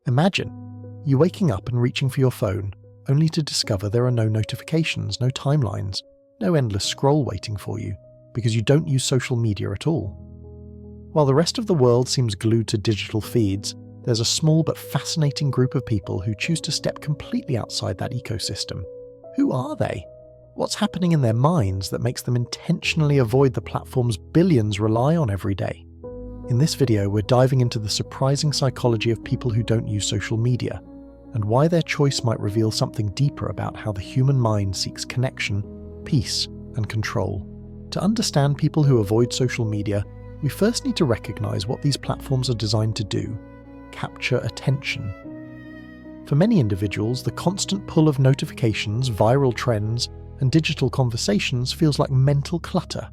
Imagine you waking up and reaching for your phone, only to discover there are no notifications, no timelines, no endless scroll waiting for you, because you don't use social media at all. While the rest of the world seems glued to digital feeds, there's a small but fascinating group of people who choose to step completely outside that ecosystem. Who are they? What's happening in their minds that makes them intentionally avoid the platforms billions rely on every day? In this video, we're diving into the surprising psychology of people who don't use social media, and why their choice might reveal something deeper about how the human mind seeks connection, peace, and control. To understand people who avoid social media, we first need to recognize what these platforms are designed to do: capture attention. For many individuals, the constant pull of notifications, viral trends, and digital conversations feels like mental clutter.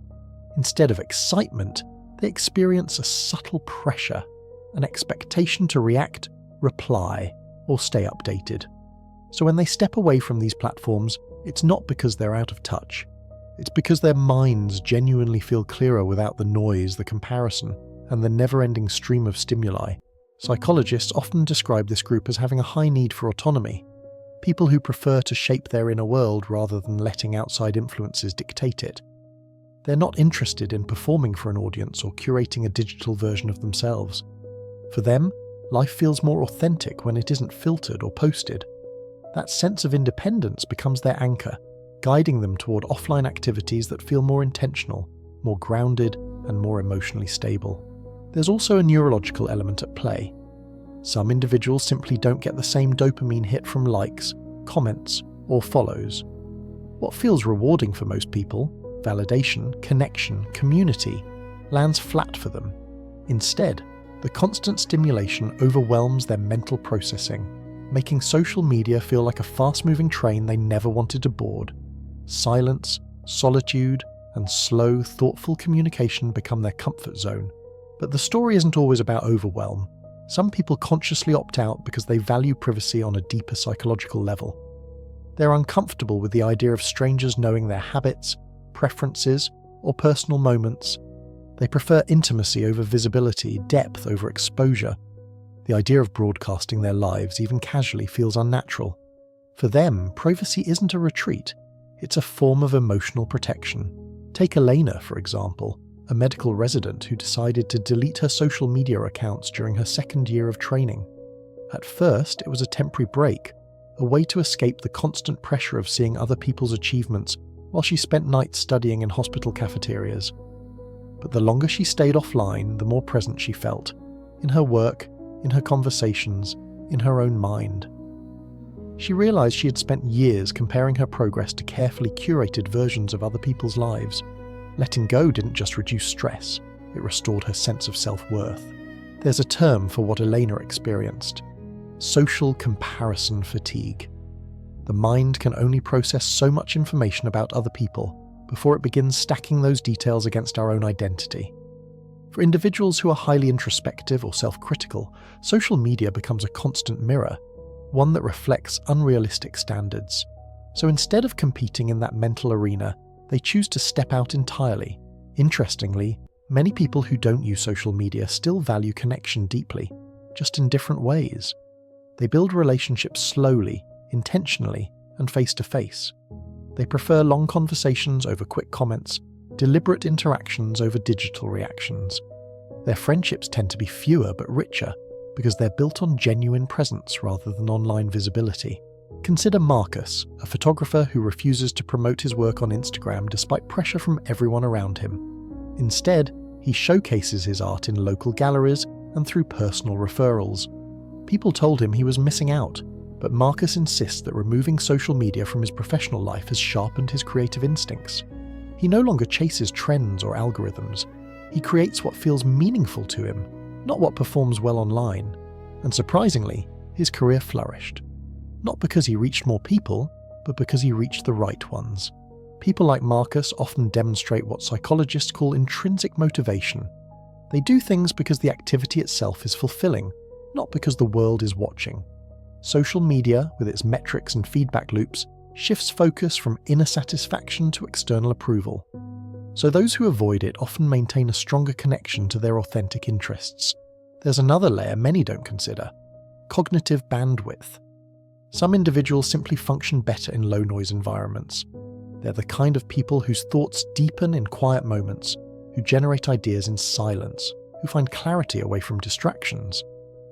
Instead of excitement, they experience a subtle pressure, an expectation to react, reply, or stay updated. So when they step away from these platforms, it's not because they're out of touch. It's because their minds genuinely feel clearer without the noise, the comparison, and the never-ending stream of stimuli. Psychologists often describe this group as having a high need for autonomy, people who prefer to shape their inner world rather than letting outside influences dictate it. They're not interested in performing for an audience or curating a digital version of themselves. For them, life feels more authentic when it isn't filtered or posted. That sense of independence becomes their anchor, guiding them toward offline activities that feel more intentional, more grounded, and more emotionally stable. There's also a neurological element at play. Some individuals simply don't get the same dopamine hit from likes, comments, or follows. What feels rewarding for most people, validation, connection, community, lands flat for them. Instead, the constant stimulation overwhelms their mental processing, making social media feel like a fast-moving train they never wanted to board. Silence, solitude, and slow, thoughtful communication become their comfort zone. But the story isn't always about overwhelm. Some people consciously opt out because they value privacy on a deeper psychological level. They're uncomfortable with the idea of strangers knowing their habits, preferences, or personal moments. They prefer intimacy over visibility, depth over exposure. The idea of broadcasting their lives, even casually, feels unnatural. For them, privacy isn't a retreat, it's a form of emotional protection. Take Elena, for example, a medical resident who decided to delete her social media accounts during her second year of training. At first, it was a temporary break, a way to escape the constant pressure of seeing other people's achievements while she spent nights studying in hospital cafeterias. But the longer she stayed offline, the more present she felt, in her work, in her conversations, in her own mind. She realized she had spent years comparing her progress to carefully curated versions of other people's lives. Letting go didn't just reduce stress, it restored her sense of self-worth. There's a term for what Elena experienced: social comparison fatigue. The mind can only process so much information about other people before it begins stacking those details against our own identity. For individuals who are highly introspective or self-critical, social media becomes a constant mirror, one that reflects unrealistic standards. So instead of competing in that mental arena, they choose to step out entirely. Interestingly, many people who don't use social media still value connection deeply, just in different ways. They build relationships slowly, intentionally, and face-to-face. They prefer long conversations over quick comments, deliberate interactions over digital reactions. Their friendships tend to be fewer but richer because they're built on genuine presence rather than online visibility. Consider Marcus, a photographer who refuses to promote his work on Instagram despite pressure from everyone around him. Instead, he showcases his art in local galleries and through personal referrals. People told him he was missing out, but Marcus insists that removing social media from his professional life has sharpened his creative instincts. He no longer chases trends or algorithms. He creates what feels meaningful to him, not what performs well online. And surprisingly, his career flourished. Not because he reached more people, but because he reached the right ones. People like Marcus often demonstrate what psychologists call intrinsic motivation. They do things because the activity itself is fulfilling, not because the world is watching. Social media, with its metrics and feedback loops, shifts focus from inner satisfaction to external approval. So those who avoid it often maintain a stronger connection to their authentic interests. There's another layer many don't consider: Cognitive bandwidth. Some individuals simply function better in low-noise environments. They're the kind of people whose thoughts deepen in quiet moments, who generate ideas in silence, who find clarity away from distractions.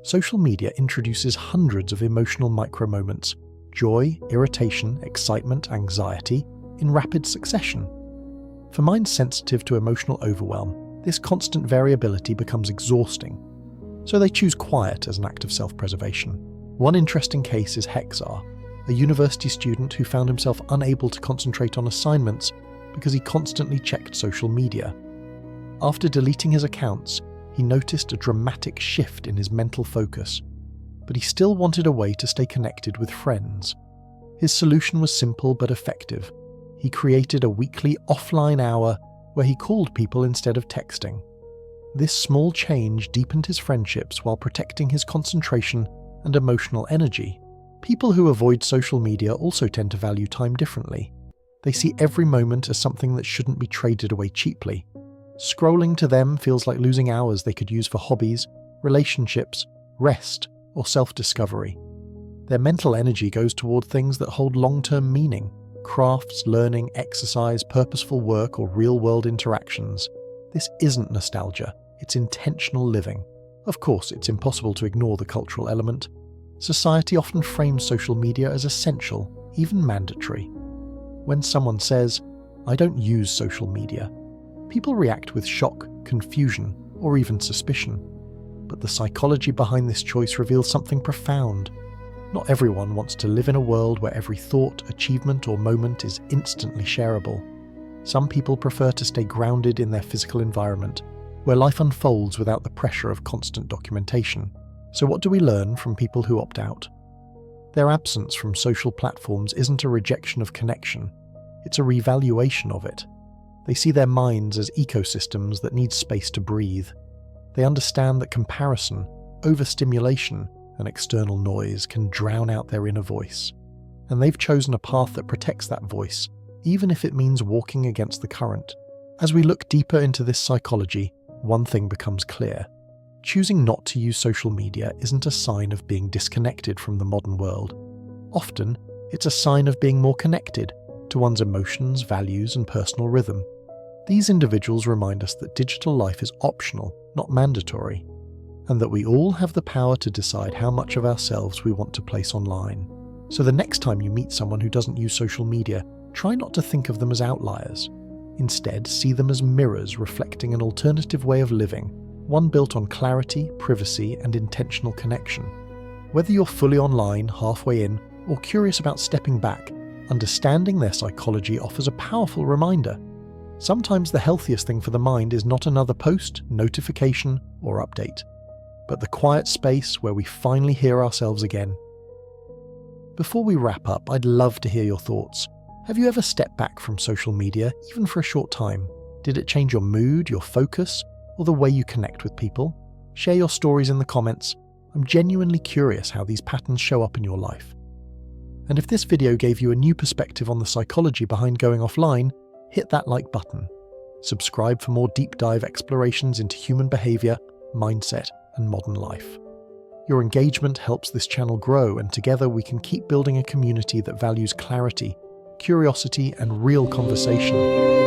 Social media introduces hundreds of emotional micro-moments, joy, irritation, excitement, anxiety, in rapid succession. For minds sensitive to emotional overwhelm, this constant variability becomes exhausting. So they choose quiet as an act of self-preservation. One interesting case is Hexar, a university student who found himself unable to concentrate on assignments because he constantly checked social media. After deleting his accounts, he noticed a dramatic shift in his mental focus, but he still wanted a way to stay connected with friends. His solution was simple but effective. He created a weekly offline hour where he called people instead of texting. This small change deepened his friendships while protecting his concentration and emotional energy. People who avoid social media also tend to value time differently. They see every moment as something that shouldn't be traded away cheaply. Scrolling to them feels like losing hours they could use for hobbies, relationships, rest, or self-discovery. Their mental energy goes toward things that hold long-term meaning: crafts, learning, exercise, purposeful work, or real-world interactions. This isn't nostalgia, it's intentional living. Of course, it's impossible to ignore the cultural element. Society often frames social media as essential, even mandatory. When someone says, "I don't use social media," people react with shock, confusion, or even suspicion. But the psychology behind this choice reveals something profound. Not everyone wants to live in a world where every thought, achievement, or moment is instantly shareable. Some people prefer to stay grounded in their physical environment, where life unfolds without the pressure of constant documentation. So what do we learn from people who opt out? Their absence from social platforms isn't a rejection of connection, it's a revaluation of it. They see their minds as ecosystems that need space to breathe. They understand that comparison, overstimulation, and external noise can drown out their inner voice. And they've chosen a path that protects that voice, even if it means walking against the current. As we look deeper into this psychology, one thing becomes clear. Choosing not to use social media isn't a sign of being disconnected from the modern world. Often, it's a sign of being more connected to one's emotions, values, and personal rhythm. These individuals remind us that digital life is optional, not mandatory, and that we all have the power to decide how much of ourselves we want to place online. So the next time you meet someone who doesn't use social media, try not to think of them as outliers. Instead, see them as mirrors reflecting an alternative way of living, one built on clarity, privacy, and intentional connection. Whether you're fully online, halfway in, or curious about stepping back, understanding their psychology offers a powerful reminder. Sometimes the healthiest thing for the mind is not another post, notification, or update, but the quiet space where we finally hear ourselves again. Before we wrap up, I'd love to hear your thoughts. Have you ever stepped back from social media, even for a short time? Did it change your mood, your focus, or the way you connect with people? Share your stories in the comments. I'm genuinely curious how these patterns show up in your life. And if this video gave you a new perspective on the psychology behind going offline, hit that like button. Subscribe for more deep dive explorations into human behavior, mindset, and modern life. Your engagement helps this channel grow, and together we can keep building a community that values clarity, curiosity, and real conversation.